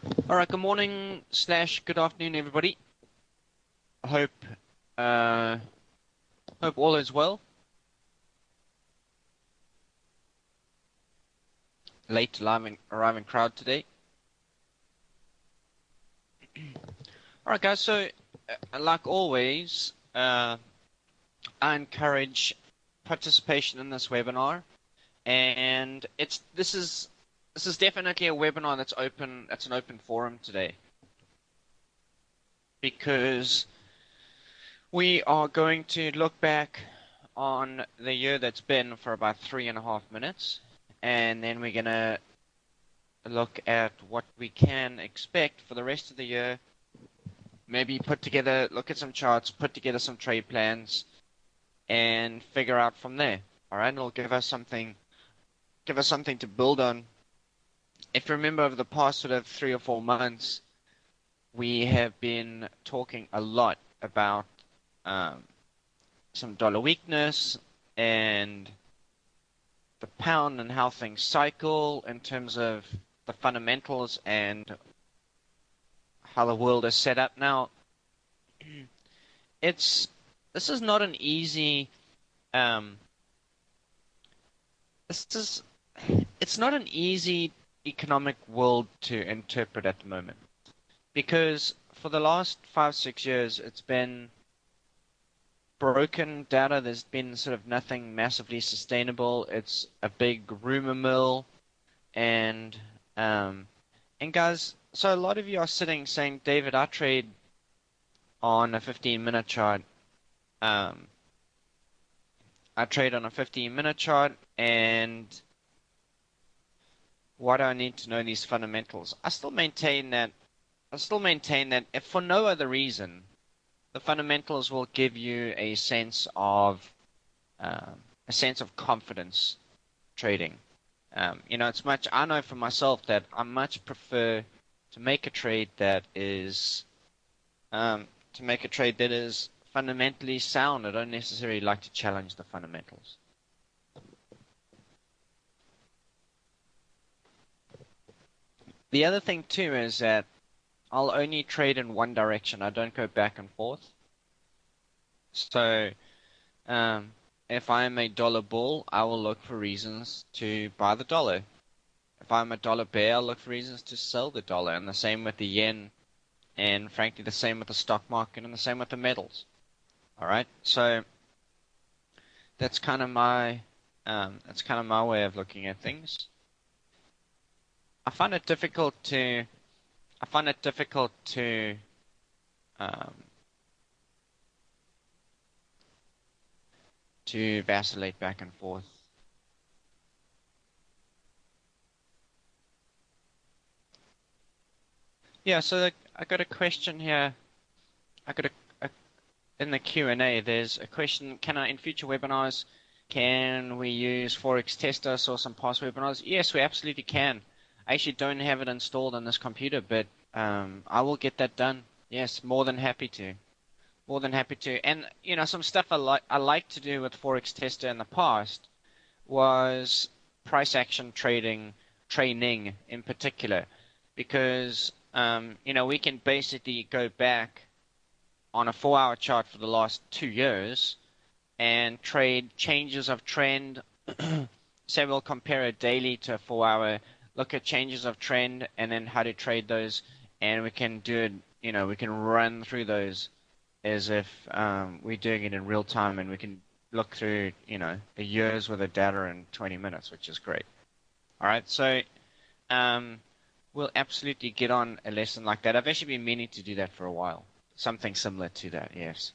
All right, good morning slash good afternoon, everybody. I uh, hope all is well. Late arriving crowd today. All right, guys. So, like always, I encourage participation in this webinar, and this is definitely a webinar that's open. That's an open forum today because we are going to look back on the year that's been for about 3.5 minutes, and then we're gonna look at what we can expect for the rest of the year. Maybe look at some charts, put together some trade plans, and figure out from there. All right, it'll give us something to build on. If you remember, over the past sort of 3 or 4 months, we have been talking a lot about some dollar weakness and the pound and how things cycle in terms of the fundamentals and how the world is set up now. This is not an easy it's not an easy economic world to interpret at the moment, because for the last 5-6 years it's been broken data. There's been sort of nothing massively sustainable. It's a big rumor mill, and guys, so a lot of you are sitting saying, David, I trade on a 15-minute chart. I trade on a 15-minute chart, and why do I need to know these fundamentals? I still maintain that if for no other reason, the fundamentals will give you a sense of confidence trading. I know for myself that I much prefer to make a trade that is fundamentally sound. I don't necessarily like to challenge the fundamentals. The other thing too is that I'll only trade in one direction. I don't go back and forth. So if I'm a dollar bull, I will look for reasons to buy the dollar. If I'm a dollar bear, I'll look for reasons to sell the dollar. And the same with the yen, and frankly the same with the stock market, and the same with the metals. All right, so that's kind of my way of looking at things. I find it difficult to vacillate back and forth. Yeah, so I got a question here. In the Q&A, there's a question: in future webinars, can we use Forex Tester? I saw some past webinars. Yes, we absolutely can. I actually don't have it installed on this computer, but I will get that done. Yes, more than happy to. More than happy to. And some stuff I like to do with Forex Tester in the past was price action training in particular, because we can basically go back on a 4-hour chart for the last 2 years and trade changes of trend. Say we'll compare a daily to a 4-hour, look at changes of trend and then how to trade those, and we can do it. We can run through those as if we're doing it in real time, and we can look through a year's worth of data in 20 minutes, which is great. All right, so we'll absolutely get on a lesson like that. I've actually been meaning to do that for a while. Something similar to that, yes.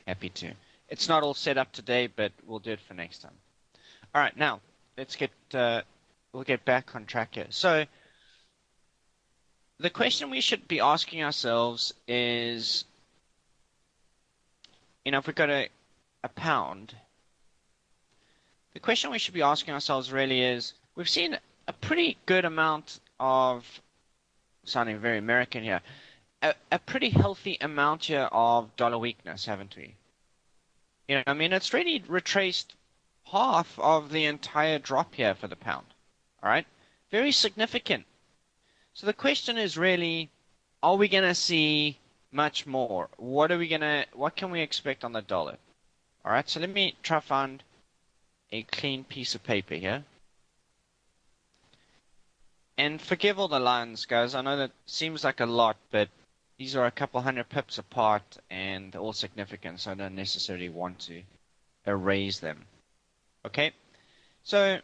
Happy to. It's not all set up today, but we'll do it for next time. All right, now we'll get back on track here. So the question we should be asking ourselves is, if we've got a pound, the question we should be asking ourselves really is, we've seen a pretty good amount of, sounding very American here, a pretty healthy amount here of dollar weakness, haven't we? It's really retraced half of the entire drop here for the pound. All right, very significant. So the question is really, are we going to see much more? What can we expect on the dollar? All right, so let me try find a clean piece of paper here. And forgive all the lines, guys. I know that seems like a lot, but these are a couple hundred pips apart and all significant, so I don't necessarily want to erase them. Okay, so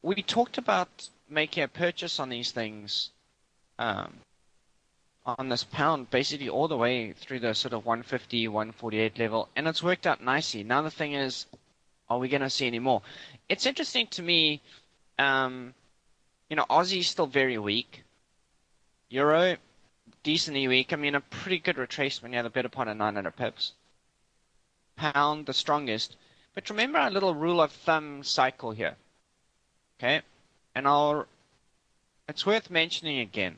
we talked about making a purchase on these things, on this pound, basically all the way through the sort of 150, 148 level, and it's worked out nicely. Now the thing is, are we going to see any more? It's interesting to me, Aussie's still very weak. Euro, decently weak. I mean, a pretty good retracement. You had a better part of 900 pips. Pound, the strongest. But remember our little rule of thumb cycle here. Okay? And it's worth mentioning again.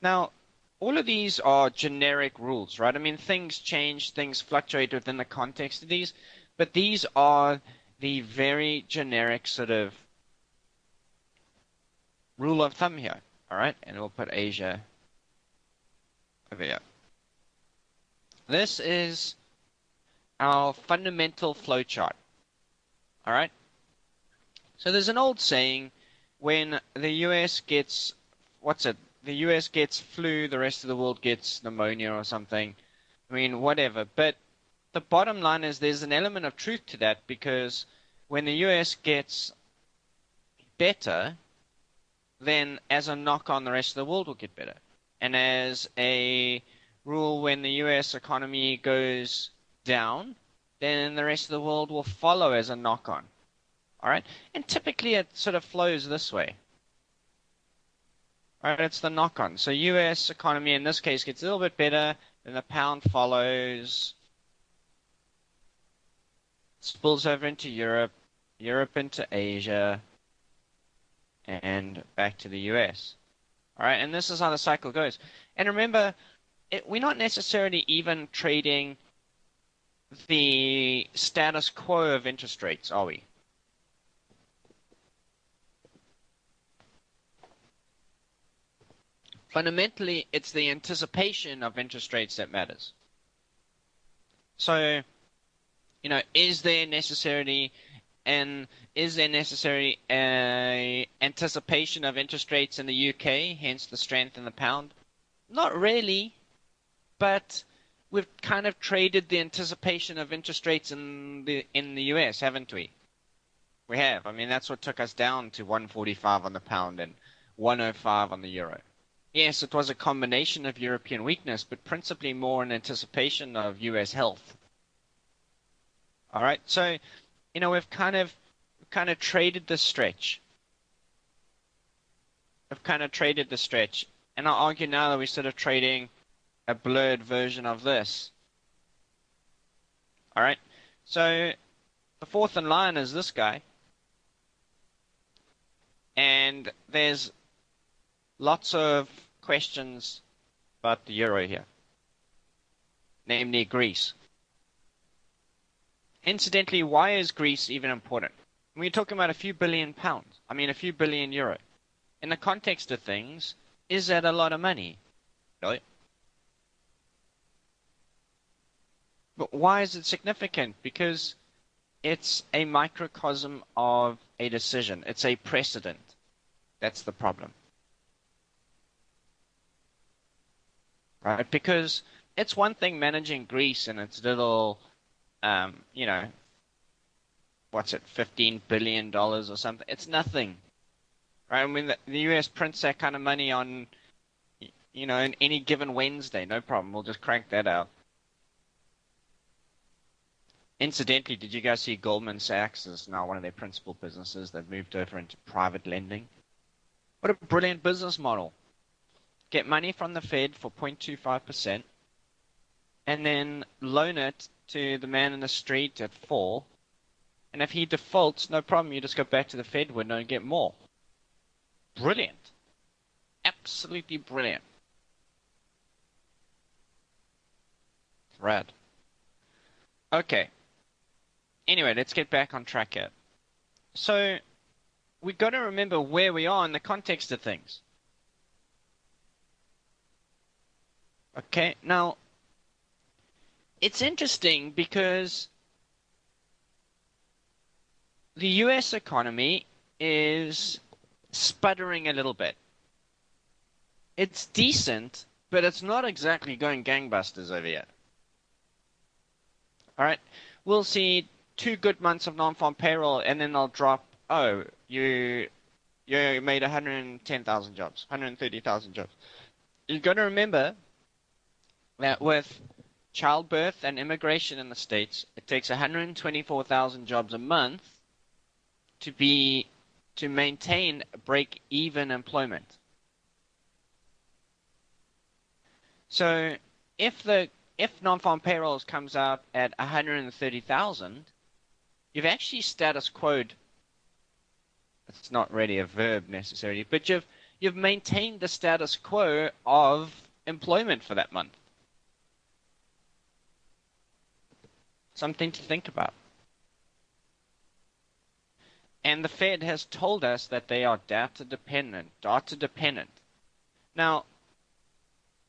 Now, all of these are generic rules, right? I mean, things change, things fluctuate within the context of these, but these are the very generic sort of rule of thumb here, all right? And we'll put Asia over here. This is our fundamental flowchart, all right? So there's an old saying, when the US gets, the US gets flu, the rest of the world gets pneumonia or something. I mean, whatever. But the bottom line is there's an element of truth to that, because when the US gets better, then as a knock-on, the rest of the world will get better. And as a rule, when the US economy goes down, then the rest of the world will follow as a knock-on. All right? And typically it sort of flows this way. All right, it's the knock-on. So US economy in this case gets a little bit better, then the pound follows, spills over into Europe, Europe into Asia, and back to the US. All right, and this is how the cycle goes. And remember, we're not necessarily even trading the status quo of interest rates, are we? Fundamentally, it's the anticipation of interest rates that matters. So, is there necessarily an anticipation of interest rates in the UK, hence the strength in the pound? Not really, but we've kind of traded the anticipation of interest rates in the US, haven't we? We have. I mean, that's what took us down to 145 on the pound and 105 on the euro. Yes, it was a combination of European weakness, but principally more in anticipation of US health. All right, so we've kind of traded the stretch. We've kind of traded the stretch, and I'll argue now that we're sort of trading a blurred version of this. All right, so the fourth in line is this guy, and there's lots of questions about the euro here, namely Greece. Incidentally, why is Greece even important? We're talking about a few billion pounds. I mean, a few billion euro. In the context of things, is that a lot of money? No. But why is it significant? Because it's a microcosm of a decision. It's a precedent. That's the problem. Right? Because it's one thing managing Greece and its little, what's it, $15 billion or something. It's nothing. Right? I mean, the US prints that kind of money on, in any given Wednesday. No problem. We'll just crank that out. Incidentally, did you guys see Goldman Sachs is now one of their principal businesses? They've moved over into private lending. What a brilliant business model. Get money from the Fed for 0.25% and then loan it to the man in the street at 4%. And if he defaults, no problem. You just go back to the Fed window and get more. Brilliant. Absolutely brilliant. Rad. Okay. Anyway, let's get back on track here. So we got to remember where we are in the context of things. Okay, now it's interesting because the US economy is sputtering a little bit. It's decent, but it's not exactly going gangbusters over here. All right, we'll see 2 good months of non-farm payroll, and then they'll drop. Oh, you made 110,000 jobs, 130,000 jobs. You've got to remember that with childbirth and immigration in the States, it takes 124,000 jobs a month to maintain break-even employment. So if non-farm payrolls comes out at 130,000, you've actually status quo'd. It's not really a verb necessarily, but you've maintained the status quo of employment for that month. Something to think about. And the Fed has told us that they are data dependent. Now,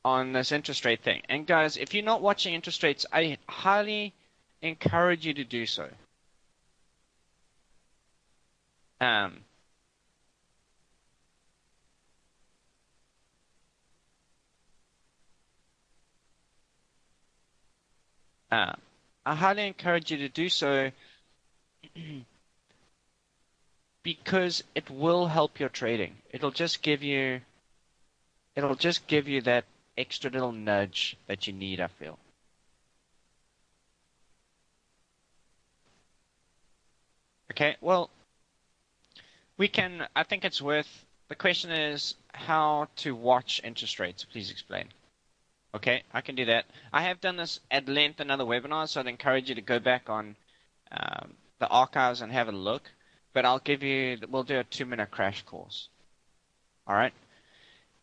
on this interest rate thing. And guys, if you're not watching interest rates, I highly encourage you to do so. I highly encourage you to do so because it will help your trading. It'll just give you that extra little nudge that you need, I feel. Okay, well, I think it's worth, the question is how to watch interest rates. Please explain. Okay, I can do that. I have done this at length in other webinars, so I'd encourage you to go back on the archives and have a look. But we'll do a 2-minute crash course. All right.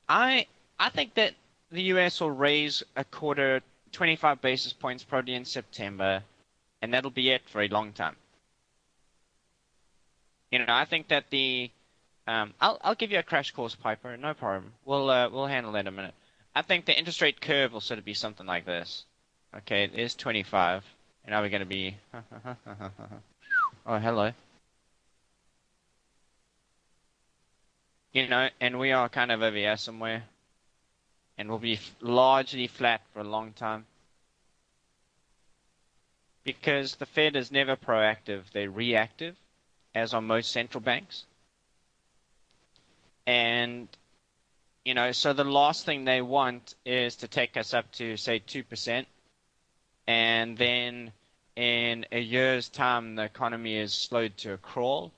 I think that the US will raise a quarter, 25 basis points probably in September, and that'll be it for a long time. I think that I'll give you a crash course, Piper. No problem. We'll handle that in a minute. I think the interest rate curve will sort of be something like this. Okay, there's 25, and now we're going to be. Oh, hello. And we are kind of over here somewhere, and we'll be largely flat for a long time. Because the Fed is never proactive, they're reactive, as are most central banks. And, so the last thing they want is to take us up to, say, 2%. And then in a year's time, the economy is slowed to a crawl.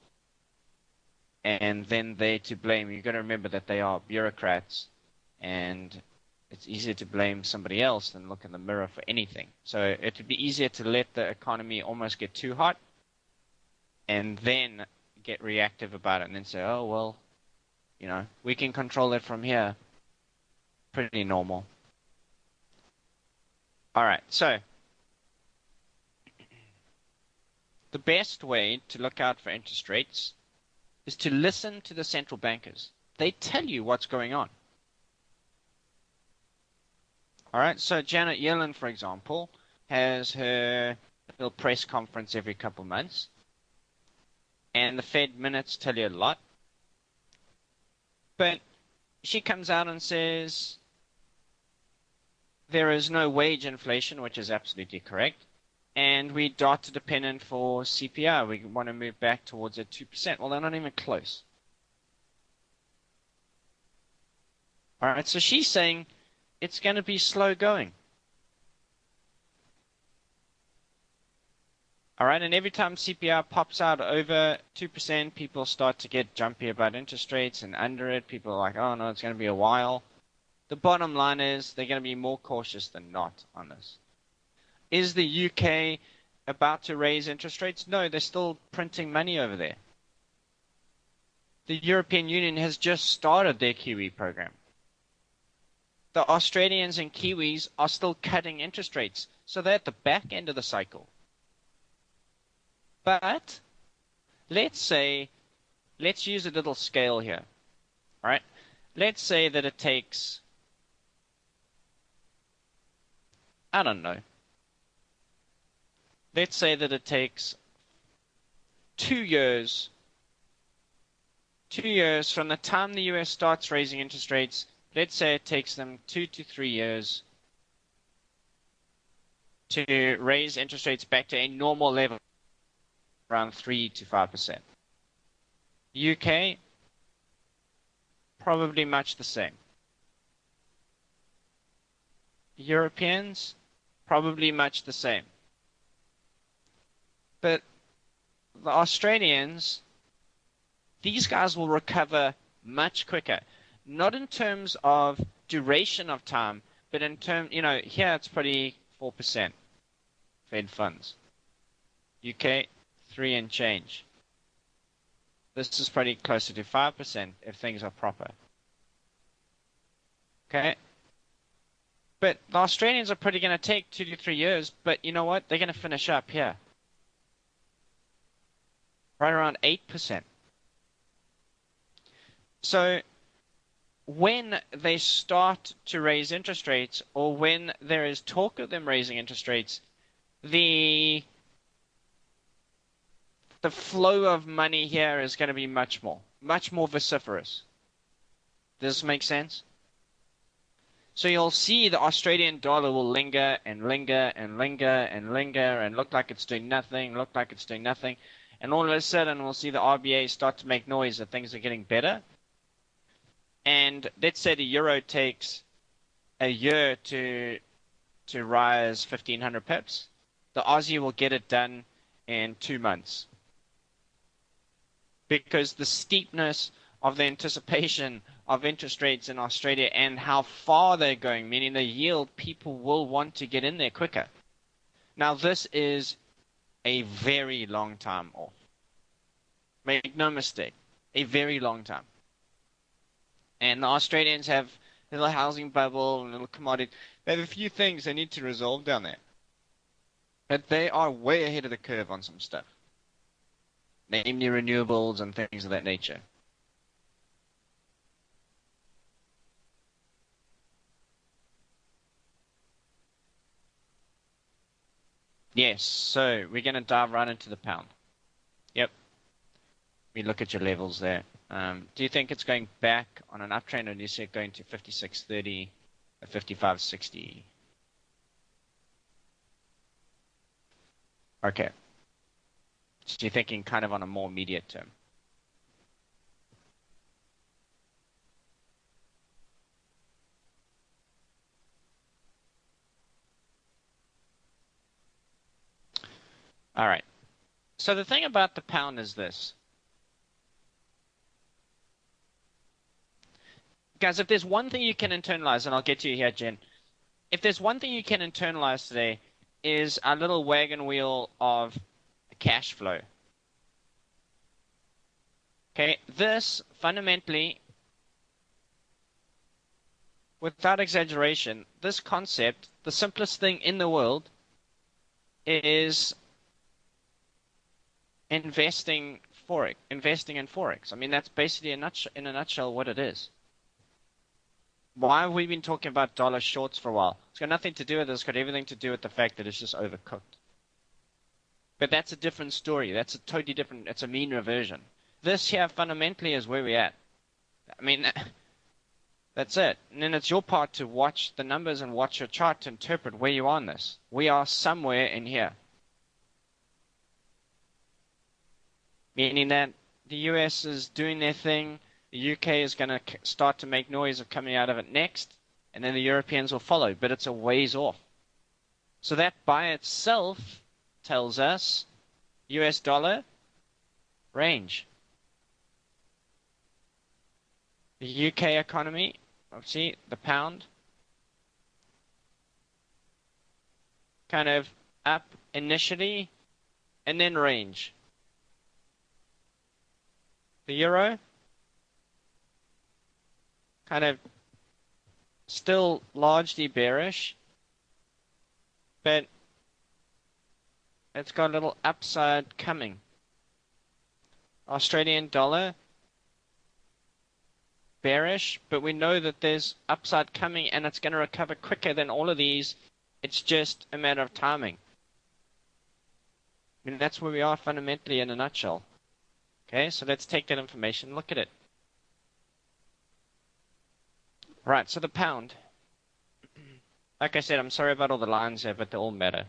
And then they're to blame. You've got to remember that they are bureaucrats. And it's easier to blame somebody else than look in the mirror for anything. So it would be easier to let the economy almost get too hot and then get reactive about it and then say, oh, well, we can control it from here. Pretty normal. All right, so the best way to look out for interest rates is to listen to the central bankers. They tell you what's going on. All right, so Janet Yellen, for example, has her little press conference every couple months. And the Fed minutes tell you a lot. But she comes out and says there is no wage inflation, which is absolutely correct. And we data dependent for CPI. We want to move back towards a 2%. Well, they're not even close. All right, so she's saying it's going to be slow going. All right, and every time CPI pops out over 2%, people start to get jumpy about interest rates, and under it, people are like, oh no, it's going to be a while. The bottom line is they're going to be more cautious than not on this. Is the UK about to raise interest rates? No, they're still printing money over there. The European Union has just started their QE program. The Australians and Kiwis are still cutting interest rates, so they're at the back end of the cycle. But let's use a little scale here, all right? Let's say that it takes, I don't know, let's say that it takes 2 years, 2 years from the time the US starts raising interest rates. Let's say it takes them 2 to 3 years to raise interest rates back to a normal level, around 3 to 5%. UK, probably much the same. Europeans, probably much the same. But the Australians, these guys will recover much quicker. Not in terms of duration of time, but in terms, here it's probably 4% Fed funds. UK, 3 and change. This is probably closer to 5% if things are proper. Okay? But the Australians are probably going to take 2 to 3 years, but you know what? They're going to finish up here. Right around 8%. So when they start to raise interest rates, or when there is talk of them raising interest rates, the flow of money here is going to be much more vociferous. Does this make sense? So you'll see the Australian dollar will linger and linger and linger and linger and look like it's doing nothing, And all of a sudden we'll see the RBA start to make noise that things are getting better. And let's say the euro takes a year to rise 1,500 pips. The Aussie will get it done in 2 months. Because the steepness of the anticipation of interest rates in Australia and how far they're going, meaning the yield, people will want to get in there quicker. Now, this is a very long time off. Make no mistake, a very long time. And the Australians have a little housing bubble and a little commodity. They have a few things they need to resolve down there. But they are way ahead of the curve on some stuff. Namely renewables and things of that nature. Yes, so we're going to dive right into the pound. Yep. We look at your levels there. Do you think it's going back on an uptrend, or do you see it going to 56.30 or 55.60? Okay. So you're thinking kind of on a more immediate term. All right. So the thing about the pound is this. Guys, if there's one thing you can internalize, and I'll get to you here, Jen. If there's one thing you can internalize today, is a little wagon wheel of cash flow. Okay, this fundamentally, without exaggeration, this concept, the simplest thing in the world, is investing in Forex. I mean, that's basically in a nutshell what it is. Why have we been talking about dollar shorts for a while? It's got nothing to do with this. It's got everything to do with the fact that it's just overcooked. But that's a different story. That's a totally different, it's a mean reversion. This here fundamentally is where we're at. I mean, that's it. And then it's your part to watch the numbers and watch your chart to interpret where you are on this. We are somewhere in here. Meaning that the US is doing their thing. The UK is going to start to make noise of coming out of it next, and then the Europeans will follow, but it's a ways off. So that by itself tells us US dollar range. The UK economy, obviously, the pound, kind of up initially, and then range. The euro, kind of still largely bearish, but it's got a little upside coming. Australian dollar, bearish, but we know that there's upside coming and it's going to recover quicker than all of these. It's just a matter of timing. I mean, that's where we are fundamentally in a nutshell. Okay, so let's take that information and look at it. Right, so the pound. Like I said, I'm sorry about all the lines there, but they all matter.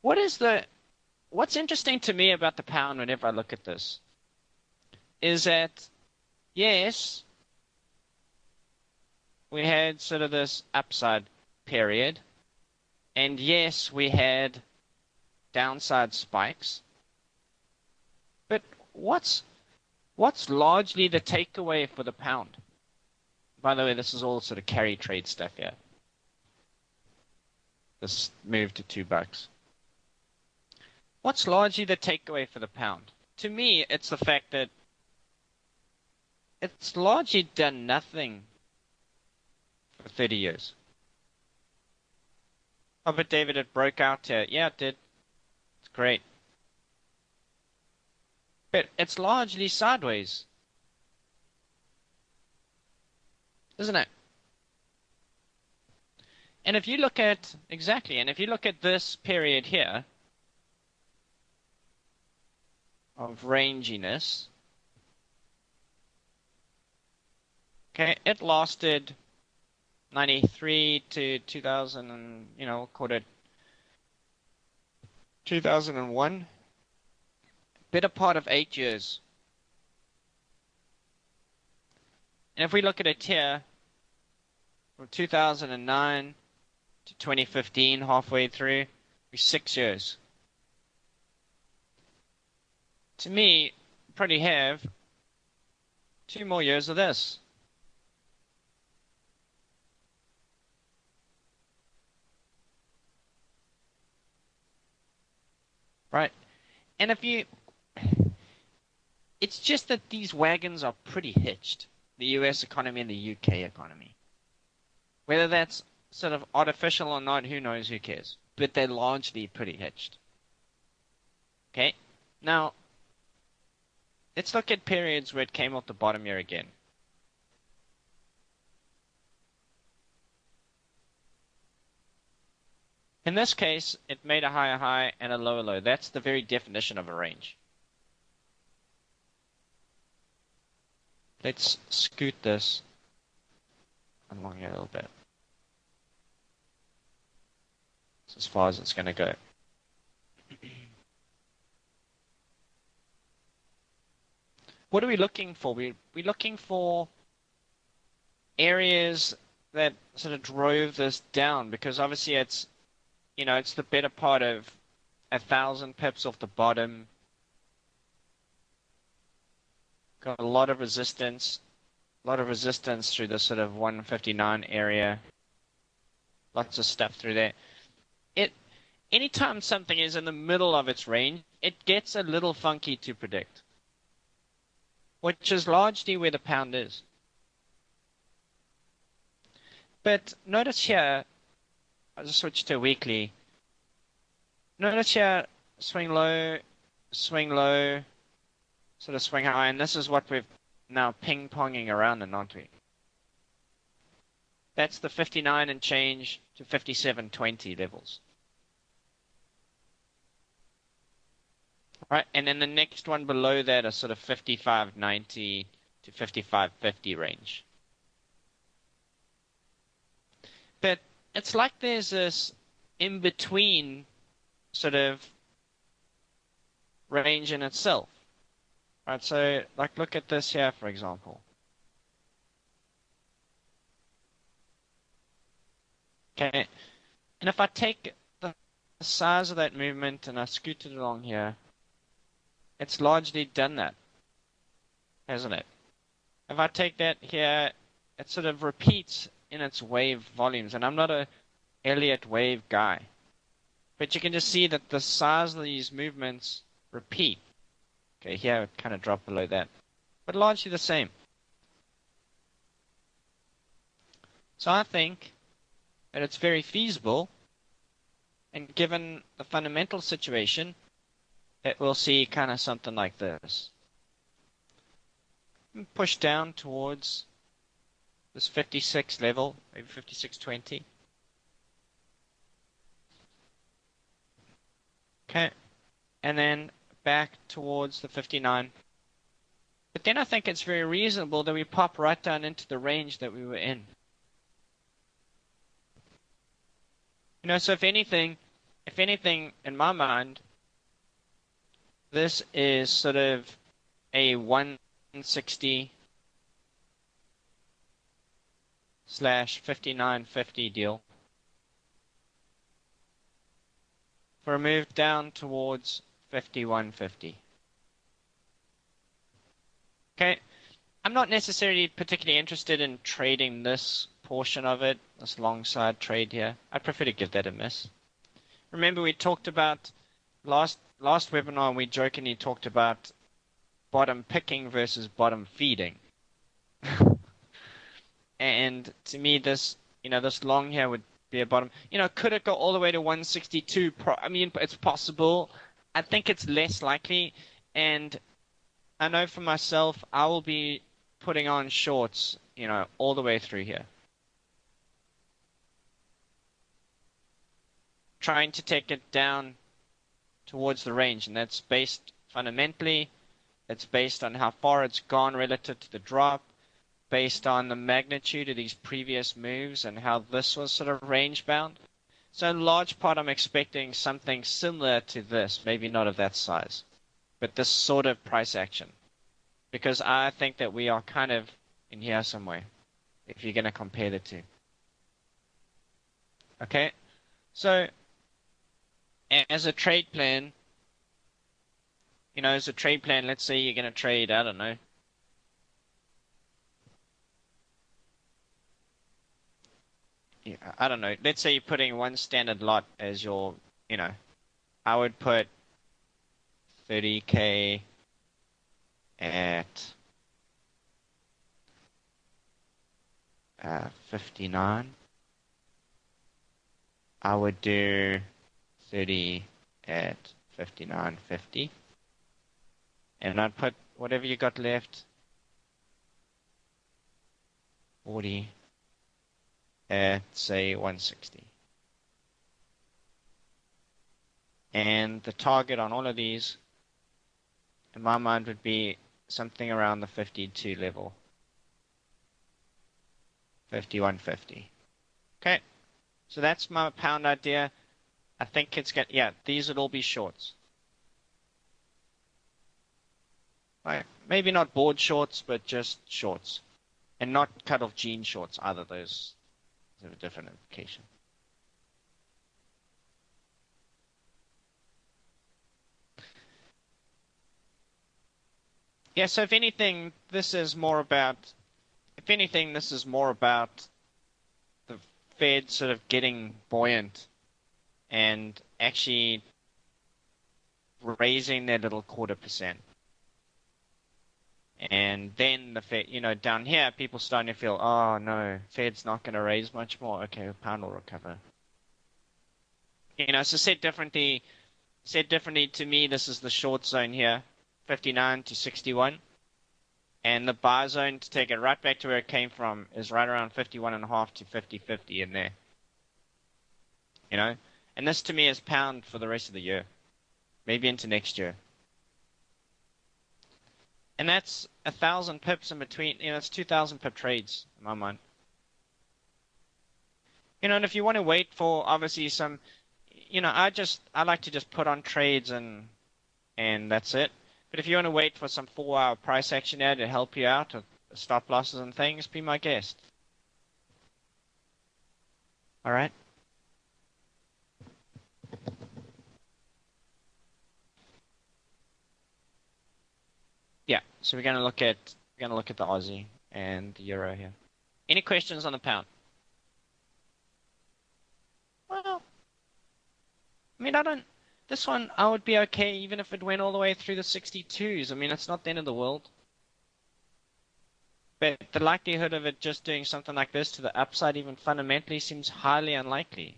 What's interesting to me about the pound whenever I look at this is that, yes, we had sort of this upside period, and yes, we had downside spikes, but what's largely the takeaway for the pound? By the way, this is all sort of carry trade stuff here. This move to $2. What's largely the takeaway for the pound? To me, it's the fact that it's largely done nothing for 30 years. Oh, but David, it broke out here. Yeah, it did. It's great. But it's largely sideways. Isn't it? And if you look at, exactly, and if you look at this period here of ranginess, okay, it lasted 93 to 2000 and, called it 2001. Better part of 8 years. And if we look at it here, from 2009 to 2015, halfway through, we're 6 years. To me, probably have 2 more years of this. Right? And it's just that these wagons are pretty hitched. The US economy and the UK economy. Whether that's sort of artificial or not, who knows, who cares? But they're largely pretty hitched. Okay? Now, let's look at periods where it came off the bottom here again. In this case, it made a higher high and a lower low. That's the very definition of a range. Let's scoot this along here a little bit. That's as far as it's going to go. What are we looking for? We're looking for areas that sort of drove this down, because obviously it's the better part of 1,000 pips off the bottom. Got a lot of resistance through the sort of 159 area. Lots of stuff through there. Anytime something is in the middle of its range, it gets a little funky to predict, which is largely where the pound is. But notice here, I'll just switch to weekly. Notice here, swing low, sort of swing high, and this is what we've now ping-ponging around in, aren't we? That's the 59 and change to 57.20 levels. Right, and then the next one below that is sort of 55.90 to 55.50 range. But it's like there's this in-between sort of range in itself. Right, so like look at this here, for example. Okay, and if I take the size of that movement and I scoot it along here, it's largely done that, hasn't it? If I take that here, it sort of repeats in its wave volumes, and I'm not a Elliott wave guy, but you can just see that the size of these movements repeat. Okay, here it kind of dropped below that, but largely the same. So I think that it's very feasible And given the fundamental situation, it will see kind of something like this. Push down towards this 56 level, maybe 56.20. Okay, and then back towards the 59. But then I think it's very reasonable that we pop right down into the range that we were in. You know, so if anything, in my mind, this is sort of a 160 slash 59.50 deal for a move down towards 51.50. Okay, I'm not necessarily particularly interested in trading this portion of it, this long side trade here. I'd prefer to give that a miss. Remember we talked about last webinar, we jokingly talked about bottom picking versus bottom feeding. And to me, this long here would be a bottom. Could it go all the way to 162? I mean, it's possible. I think it's less likely. And I know for myself, I will be putting on shorts, all the way through here. Trying to take it down towards the range. And that's based fundamentally, it's based on how far it's gone relative to the drop, based on the magnitude of these previous moves and how this was sort of range bound. So in large part, I'm expecting something similar to this, maybe not of that size, but this sort of price action. Because I think that we are kind of in here somewhere, if you're going to compare the two. Okay, so as a trade plan, let's say you're going to trade, I don't know, let's say you're putting one standard lot as your, I would put 30K at 59. I would do 30 at 59.50. And I'd put whatever you got left, 40 at, say, 160. And the target on all of these, in my mind, would be something around the 52 level. 51.50. Okay, so that's my pound idea. I think it's these would all be shorts. Right, maybe not board shorts, but just shorts. And not cut-off jean shorts either. Those have a different implication. Yeah, so if anything, this is more about the Fed sort of getting buoyant and actually raising their little 0.25%. And then the Fed, down here, people starting to feel, oh no, Fed's not going to raise much more. Okay, pound will recover. So said differently, to me, this is the short zone here, 59 to 61. And the buy zone, to take it right back to where it came from, is right around 51.5 to 50.50 in there. And this to me is pound for the rest of the year, maybe into next year. And that's 1,000 pips in between. It's 2,000 pip trades in my mind. And if you want to wait for obviously some, I like to just put on trades and that's it. But if you want to wait for some 4-hour price action there to help you out with stop losses and things, be my guest. All right. Yeah, so we're going to look at the Aussie and the euro here. Any questions on the pound? Well, I mean, this one I would be okay even if it went all the way through the 62s. I mean, it's not the end of the world. But the likelihood of it just doing something like this to the upside even fundamentally seems highly unlikely.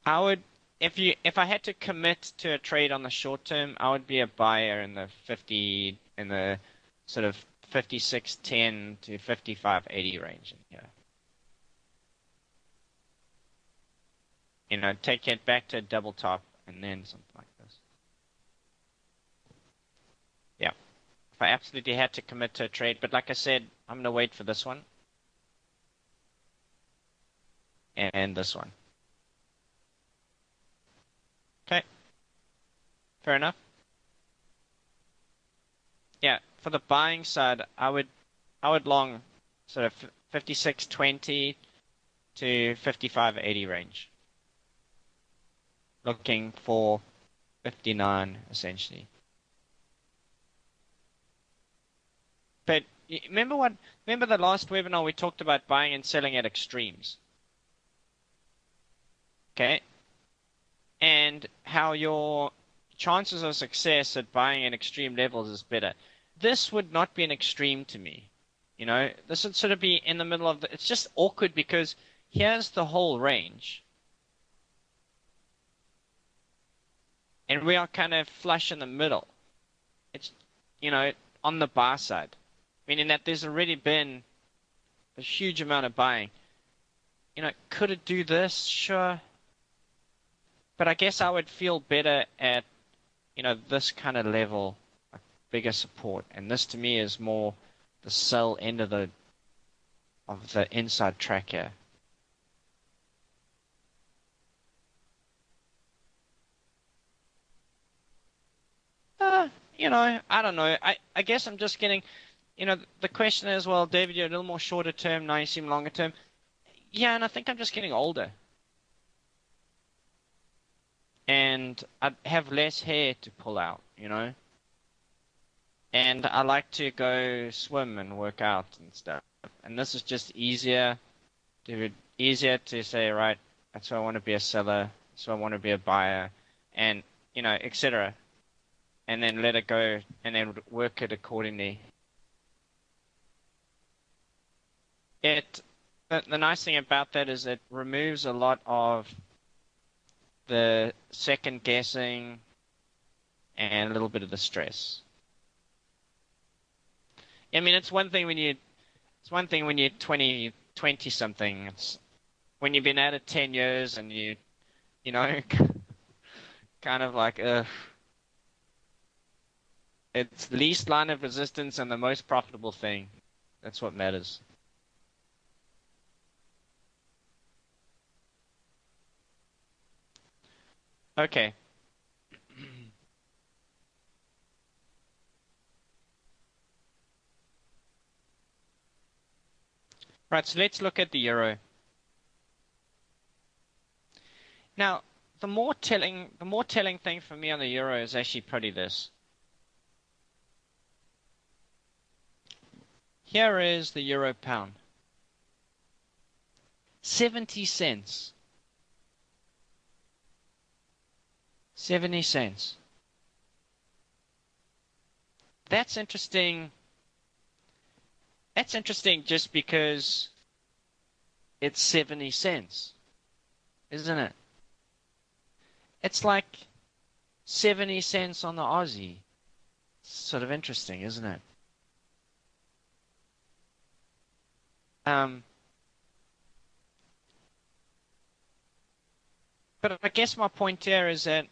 I would, if I had to commit to a trade on the short term, I would be a buyer in the sort of 56.10 to 55.80 range. Yeah. Take it back to a double top and then something like this. Yeah. If I absolutely had to commit to a trade, but like I said, I'm gonna wait for this one and this one. Okay. Fair enough. Yeah. For the buying side, I would long sort of 56.20 to 55.80 range. Looking for 59 essentially. But remember the last webinar we talked about buying and selling at extremes. Okay? And how your chances of success at buying at extreme levels is better. This would not be an extreme to me. This would sort of be in the middle of it's just awkward because here's the whole range. And we are kind of flush in the middle. It's, on the buy side. Meaning that there's already been a huge amount of buying. Could it do this? Sure. But I guess I would feel better at, this kind of level, like bigger support. And this to me is more the sell end of the inside track here. I don't know. I guess I'm just getting, the question is, well, David, you're a little more shorter term, now you seem longer term. Yeah, and I think I'm just getting older. And I have less hair to pull out, And I like to go swim and work out and stuff. And this is just easier to say, right, that's why I want to be a seller, so I want to be a buyer, and, etc. And then let it go and then work it accordingly. The nice thing about that is it removes a lot of the second guessing and a little bit of the stress. I mean, it's one thing when you're 20 something. It's when you've been at it 10 years and kind of like, it's least line of resistance and the most profitable thing. That's what matters. Okay. Right, so let's look at the euro. Now, the more telling thing for me on the euro is actually probably this. Here is the euro pound. 70 cents. 70 cents. That's interesting. That's interesting just because it's 70 cents, isn't it? It's like 70 cents on the Aussie. It's sort of interesting, isn't it? But I guess my point here is that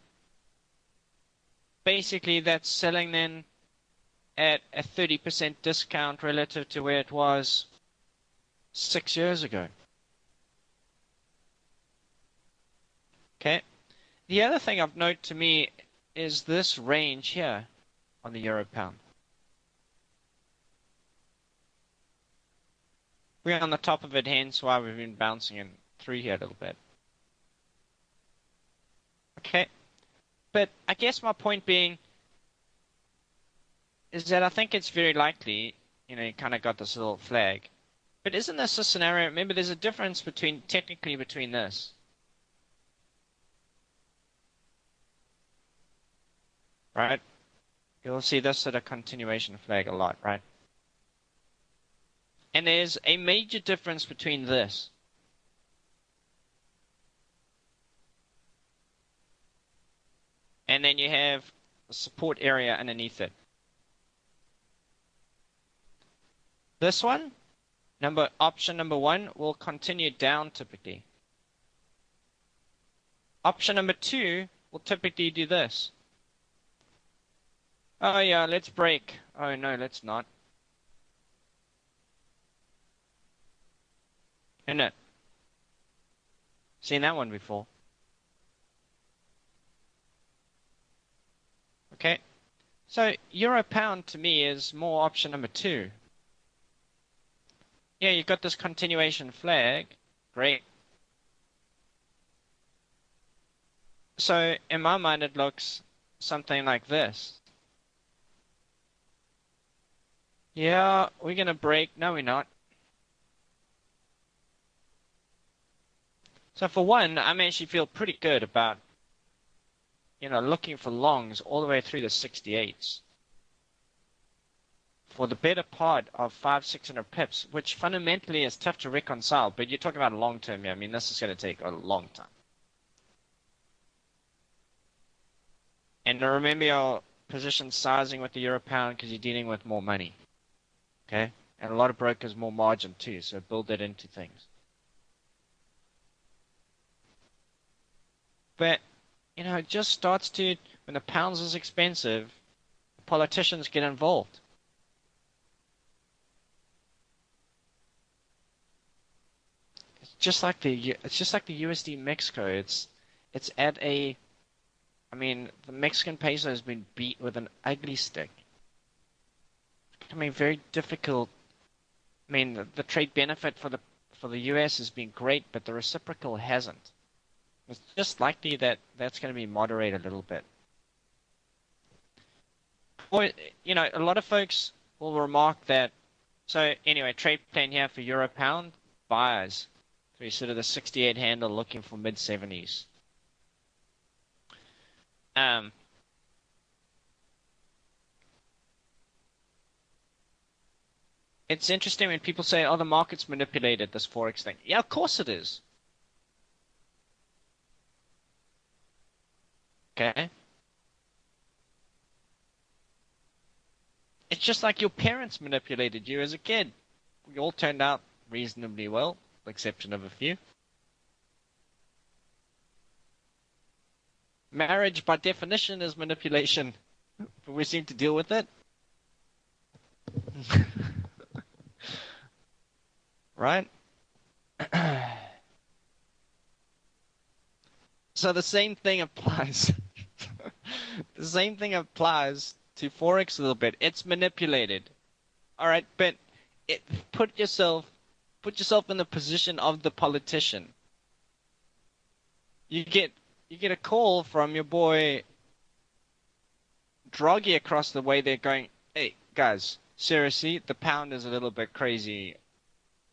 basically that's selling then at a 30% discount relative to where it was 6 years ago. Okay. The other thing of note to me is this range here on the euro pound. We're on the top of it, hence why we've been bouncing in through here a little bit. Okay. But I guess my point being is that I think it's very likely, you kind of got this little flag. But isn't this a scenario? Remember, there's a difference technically between this. Right? You'll see this sort of continuation flag a lot, right? And there's a major difference between this. And then you have a support area underneath it. This one, option number one, will continue down typically. Option number two will typically do this. Oh yeah, let's break. Oh no, let's not. Isn't it? Seen that one before. Okay. So euro pound to me is more option number two. Yeah, you've got this continuation flag. Great. So in my mind, it looks something like this. Yeah, we're gonna break. No, we're not. So for one, I actually feel pretty good about, looking for longs all the way through the 68s. For the better part of 500-600 pips, which fundamentally is tough to reconcile, but you're talking about a long term here. I mean, this is going to take a long time. And remember your position sizing with the euro pound because you're dealing with more money. Okay? And a lot of brokers more margin too, so build that into things. But, it just starts to, when the pounds is expensive, politicians get involved. It's just like the USD Mexico. It's at a, I mean, the Mexican peso has been beat with an ugly stick. It's becoming very difficult. I mean, the trade benefit for the US has been great, but the reciprocal hasn't. It's just likely that that's going to be moderated a little bit. Or, a lot of folks will remark that. So anyway, trade plan here for euro pound buyers. So you sort of the 68 handle looking for mid 70s. It's interesting when people say, "Oh, the market's manipulated this forex thing." Yeah, of course it is. Okay. It's just like your parents manipulated you as a kid. We all turned out reasonably well, with the exception of a few. Marriage, by definition, is manipulation, but we seem to deal with it. Right? So the same thing applies. The same thing applies to Forex a little bit. It's manipulated. All right, but put yourself in the position of the politician. You get a call from your boy Draghi across the way. They're going, "Hey guys, seriously, the pound is a little bit crazy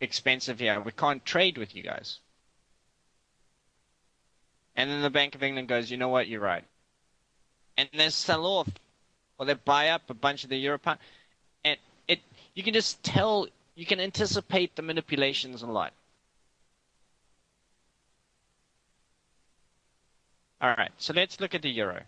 expensive here. We can't trade with you guys." And then the Bank of England goes, "You know what? You're right." And they sell off, or they buy up a bunch of the euro pound. And you can just tell, you can anticipate the manipulations a lot. All right, so let's look at the euro.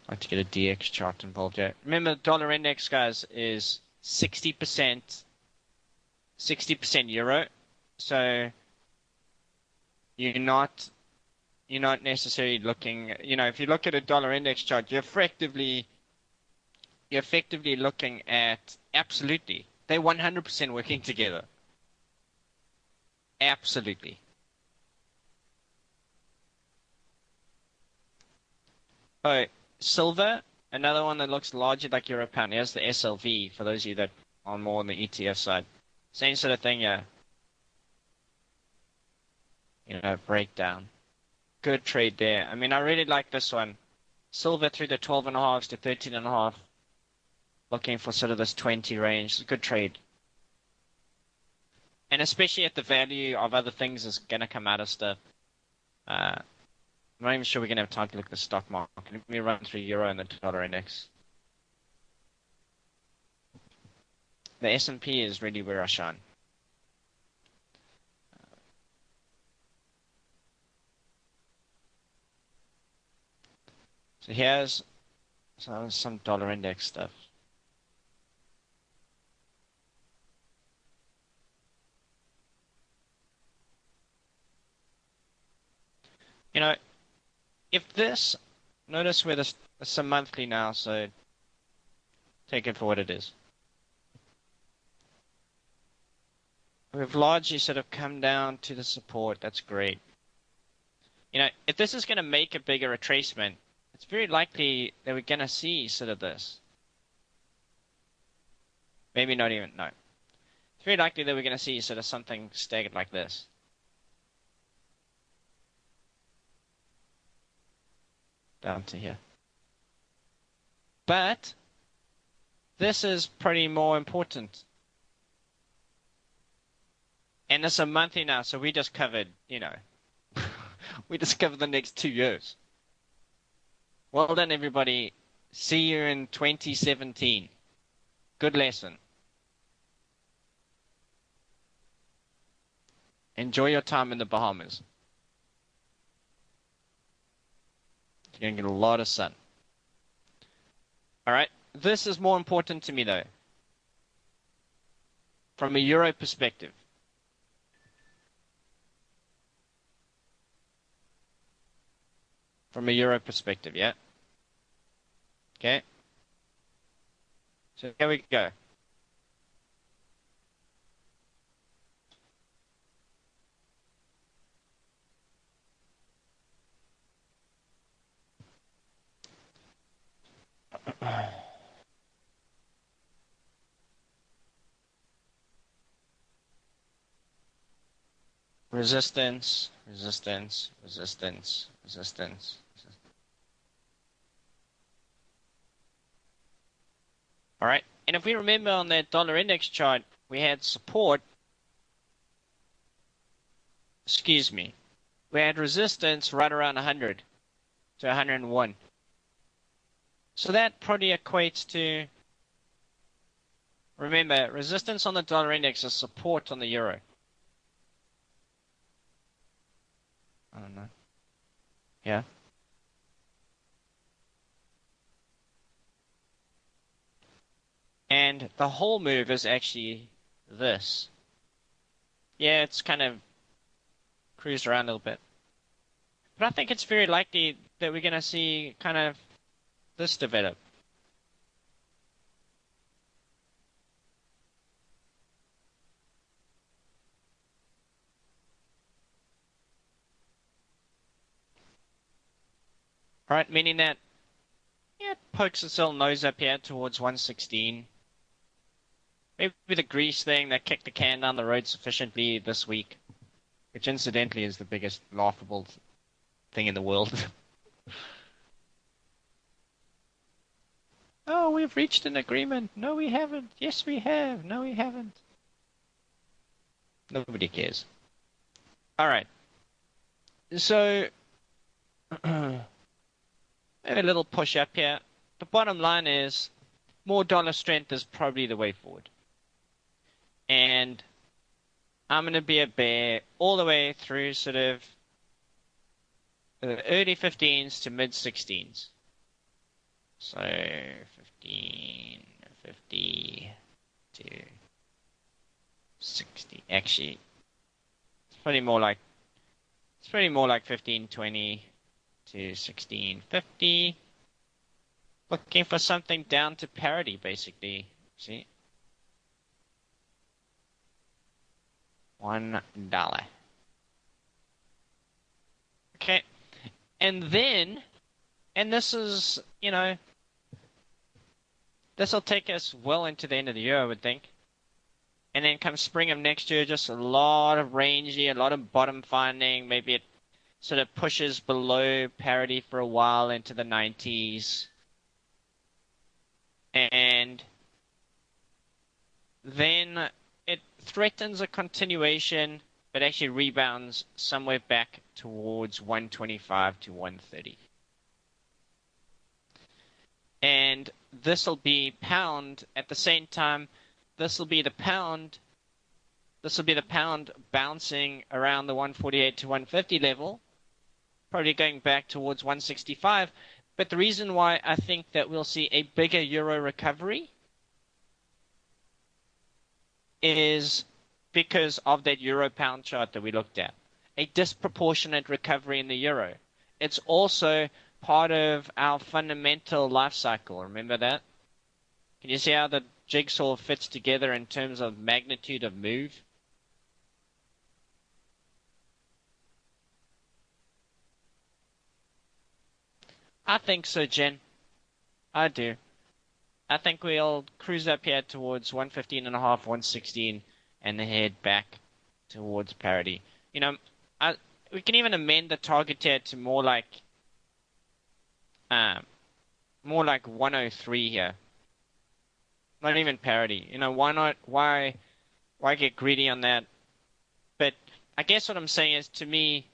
I like to get a DX chart involved here. Remember, the dollar index, guys, is 60% euro. So you're not necessarily looking, if you look at a dollar index chart, you're effectively looking at, absolutely, they're 100% working together. Absolutely. Oh, silver, another one that looks larger like euro pound. Here's the SLV for those of you that are more on the ETF side. Same sort of thing, yeah. Breakdown. Good trade there. I mean, I really like this one. Silver through the 12.5s to 13.5. Looking for sort of this 20 range. It's a good trade. And especially if the value of other things is going to come out of stuff. I'm not even sure we're going to have time to look at the stock market. Let me run through Euro and the dollar index. The S&P is really where I shine. So here's some dollar index stuff. You know, if this, notice where this, it's a monthly now, so take it for what it is. We've largely sort of come down to the support. That's great. You know, if this is going to make a bigger retracement, it's very likely that we're going to see sort of this. Maybe not even, no. It's very likely that we're going to see sort of something staggered like this. Down to here. But this is pretty more important. And it's a monthly now, so we just covered, you know, we just covered the next 2 years. Well done, everybody. See you in 2017. Good lesson. Enjoy your time in the Bahamas. You're going to get a lot of sun. All right. This is more important to me, though. From a Euro perspective. From a Euro perspective, yeah? Okay. So here we go. Resistance, resistance, resistance, resistance. All right. And if we remember on that dollar index chart, we had support. Excuse me. We had resistance right around 100 to 101. So that probably equates to, remember, resistance on the dollar index is support on the euro. I don't know. Yeah. And the whole move is actually this. Yeah, it's kind of cruised around a little bit. But I think it's very likely that we're going to see kind of this develop. Right, meaning that it pokes its little nose up here towards 116. Maybe the Greece thing that kicked the can down the road sufficiently this week, which incidentally is the biggest laughable thing in the world. Oh, we've reached an agreement. No, we haven't. Yes, we have. No, we haven't. Nobody cares. All right. So, a little push up here. The bottom line is more dollar strength is probably the way forward. And I'm going to be a bear all the way through sort of early 15s to mid 16s. So 15, 50 to 60. Actually, it's pretty more like 15, 20 to 16, 50. Looking for something down to parity, basically. See? $1. Okay. And then, and this is, you know, this will take us well into the end of the year, I would think. And then come spring of next year, just a lot of rangy, a lot of bottom finding. Maybe it sort of pushes below parity for a while into the 90s. And then it threatens a continuation but actually rebounds somewhere back towards 125 to 130. And this will be pound at the same time. This will be the pound. This will be the pound bouncing around the 148 to 150 level, probably going back towards 165. But the reason why I think that we'll see a bigger euro recovery is because of that euro pound chart that we looked at. A disproportionate recovery in the euro. It's also part of our fundamental life cycle. Remember that? Can you see how the jigsaw fits together in terms of magnitude of move? I think so, Jen. I do. I think we'll cruise up here towards 115.5, 116, and then head back towards parity. We can even amend the target here to more like 103 here. Not even parity. Why not? Why get greedy on that? But I guess what I'm saying is, to me,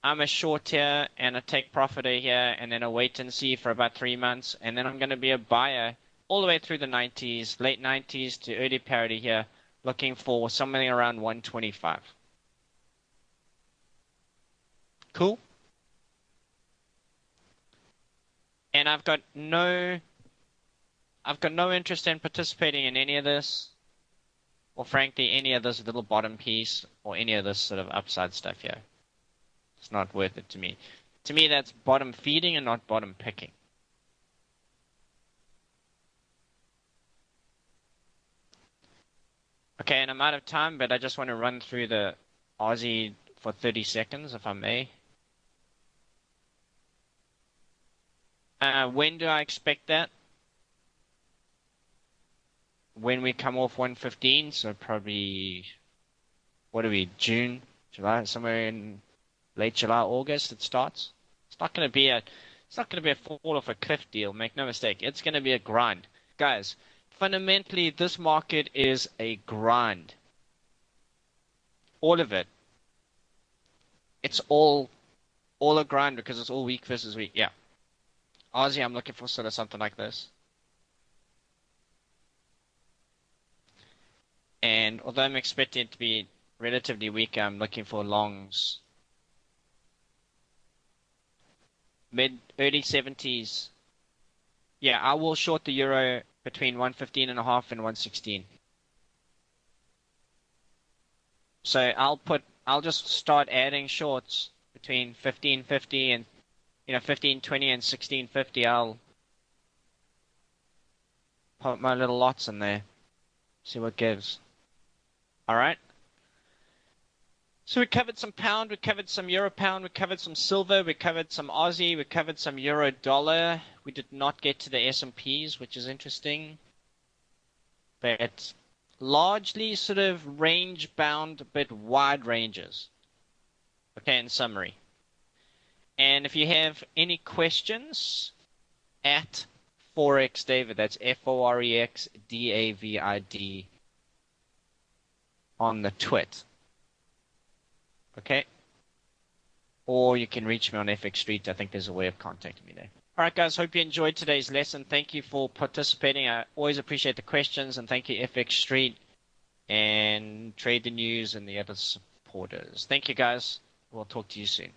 I'm a short here and I take profit here and then I wait and see for about 3 months, and then I'm going to be a buyer all the way through the 90s, late 90s to early parity here, looking for something around 125. Cool. And I've got no interest in participating in any of this, or frankly, any of this little bottom piece, or any of this sort of upside stuff here. It's not worth it to me. To me, that's bottom feeding and not bottom picking. Okay, and I'm out of time, but I just want to run through the Aussie for 30 seconds, if I may. When do I expect that? When we come off 115, so probably, what are we, June, July, somewhere in late July, August it starts. It's not going to be a fall off a cliff deal, make no mistake. It's going to be a grind. Guys, fundamentally, this market is a grind. All of it. It's all a grind because it's all week versus week. Yeah. Aussie, I'm looking for sort of something like this. And although I'm expecting it to be relatively weak, I'm looking for longs. Early 70s. Yeah, I will short the euro between 115.5 and 116. So I'll just start adding shorts between 15.50 and 15.20 and 16.50. I'll put my little lots in there. See what gives. All right. So we covered some pound, we covered some euro pound, we covered some silver, we covered some Aussie, we covered some euro dollar. We did not get to the S&Ps, which is interesting. But largely sort of range bound, but wide ranges. Okay, in summary. And if you have any questions, at Forex David, that's Forex David on the twit. Okay? Or you can reach me on FX Street. I think there's a way of contacting me there. All right, guys. Hope you enjoyed today's lesson. Thank you for participating. I always appreciate the questions. And thank you, FX Street and Trade the News and the other supporters. Thank you, guys. We'll talk to you soon.